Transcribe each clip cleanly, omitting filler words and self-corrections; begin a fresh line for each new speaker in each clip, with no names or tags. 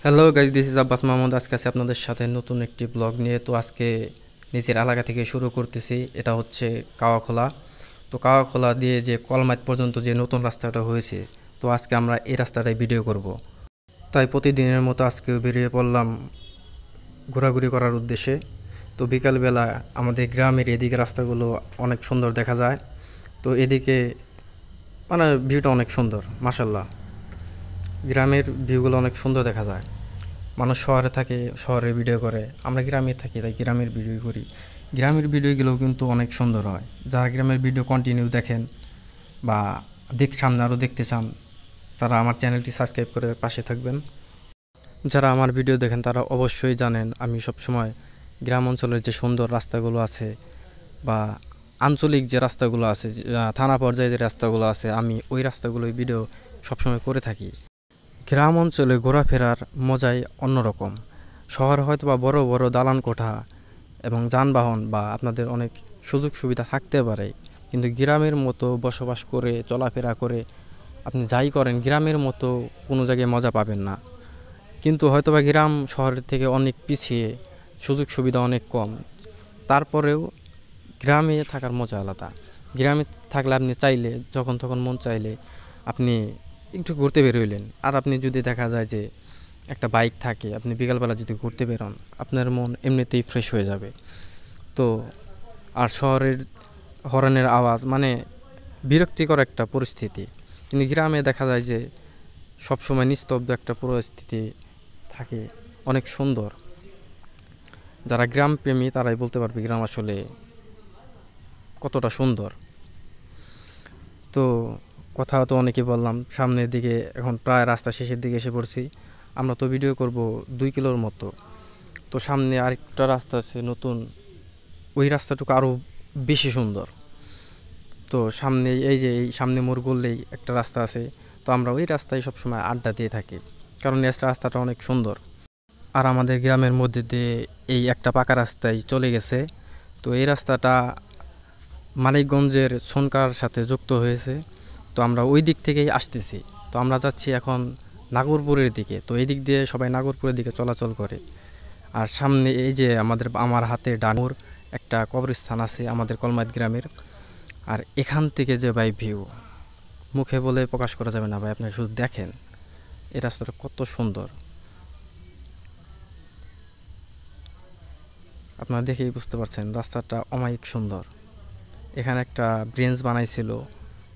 Hello guys, this is Abbas Mahmud. আজকে আছে আপনাদের সাথে নতুন একটি ব্লগ নিয়ে। তো আজকে নিচের এলাকা থেকে শুরু করতেছি। এটা হচ্ছে কাওয়াখোলা। তো কাওয়াখোলা দিয়ে যে কলমাইত পর্যন্ত যে নতুন রাস্তাটা হয়েছে, তো আজকে আমরা এই রাস্তাটাই ভিডিও করব। তাই প্রতিদিনের মতো আজকেও বেরিয়ে পড়লাম ঘোরাঘুরি করার উদ্দেশ্যে। তো বিকালবেলা আমাদের গ্রামের এদিকে রাস্তাগুলো অনেক সুন্দর দেখা যায়। তো এদিকে মানে ভিউটা অনেক সুন্দর, মাসাল্লাহ। গ্রামের ভিউগুলো অনেক সুন্দর দেখা যায়। মানুষ শহরে থাকে, শহরে ভিডিও করে, আমরা গ্রামে থাকি তাই গ্রামের ভিডিও করি। গ্রামের ভিডিওগুলোও কিন্তু অনেক সুন্দর হয়। যারা গ্রামের ভিডিও কন্টিনিউ দেখেন বা সামনে আরও দেখতে চান, তারা আমার চ্যানেলটি সাবস্ক্রাইব করে পাশে থাকবেন। যারা আমার ভিডিও দেখেন তারা অবশ্যই জানেন আমি সবসময় গ্রাম অঞ্চলের যে সুন্দর রাস্তাগুলো আছে বা আঞ্চলিক যে রাস্তাগুলো আছে, থানা পর্যায়ে যে রাস্তাগুলো আছে, আমি ওই রাস্তাগুলোই ভিডিও সবসময় করে থাকি। গ্রাম অঞ্চলে ঘোরাফেরার মজাই অন্যরকম। শহরে হয়তো বা বড় বড় দালান কোঠা এবং যানবাহন বা আপনাদের অনেক সুযোগ সুবিধা থাকতে পারে, কিন্তু গ্রামের মতো বসবাস করে চলাফেরা করে আপনি যাই করেন, গ্রামের মতো কোনো জায়গায় মজা পাবেন না। কিন্তু হয়তো বা গ্রাম শহরের থেকে অনেক পিছিয়ে, সুযোগ সুবিধা অনেক কম, তারপরেও গ্রামে থাকার মজা আলাদা। গ্রামে থাকলে আপনি চাইলে যখন তখন মন চাইলে আপনি একটু ঘুরতে বেরোইলেন। আর আপনি যদি দেখা যায় যে একটা বাইক থাকে, আপনি বিকালবেলা যদি ঘুরতে বেরোন, আপনার মন এমনিতেই ফ্রেশ হয়ে যাবে। তো আর শহরের হর্নের আওয়াজ মানে বিরক্তিকর একটা পরিস্থিতি, কিন্তু গ্রামে দেখা যায় যে সবসময় নিস্তব্ধ একটা পরিস্থিতি থাকে, অনেক সুন্দর। যারা গ্রাম প্রেমী তারাই বলতে পারবে গ্রাম আসলে কতটা সুন্দর। তো কথা তো অনেকই বললাম, সামনের দিকে এখন প্রায় রাস্তা শেষের দিকে এসে পড়ছি। আমরা তো ভিডিও করব 2 কিলোর মতো। তো সামনে আরেকটা রাস্তা আছে নতুন, ওই রাস্তাটুকু আরও বেশি সুন্দর। তো সামনে এই সামনে মোড় গড়লেই একটা রাস্তা আছে, তো আমরা ওই রাস্তায় সবসময় আড্ডা দিয়ে থাকি, কারণ এই রাস্তাটা অনেক সুন্দর। আর আমাদের গ্রামের মধ্যে দিয়ে এই একটা পাকা রাস্তায় চলে গেছে। তো এই রাস্তাটা মানিকগঞ্জের ছনকার সাথে যুক্ত হয়েছে। তো আমরা ওই দিক থেকেই আসতেছি। তো আমরা যাচ্ছি এখন নাগরপুরের দিকে। তো এই দিক দিয়ে সবাই নাগরপুরের দিকে চলাচল করে। আর সামনে এই যে আমার হাতে ডানুর একটা কবরস্থান আছে আমাদের কলমাইত গ্রামের। আর এখান থেকে যে ভাই ভিউ, মুখে বলে প্রকাশ করা যাবে না ভাই, আপনি শুধু দেখেন এই রাস্তাটা কত সুন্দর। আপনারা দেখেই বুঝতে পারছেন রাস্তাটা অমায়িক সুন্দর। এখানে একটা ব্রেঞ্চ বানাইছিল,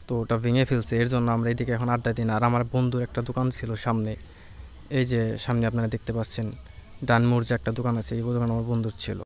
তো ওটা ভেঙে ফেলছে, এর জন্য আমরা এদিকে এখন আড্ডা দিই না। আর আমার বন্ধুর একটা দোকান ছিল সামনে, এই যে সামনে আপনারা দেখতে পাচ্ছেন ডানমোড় যে একটা দোকান আছে, এই দোকান আমার বন্ধুর ছিল।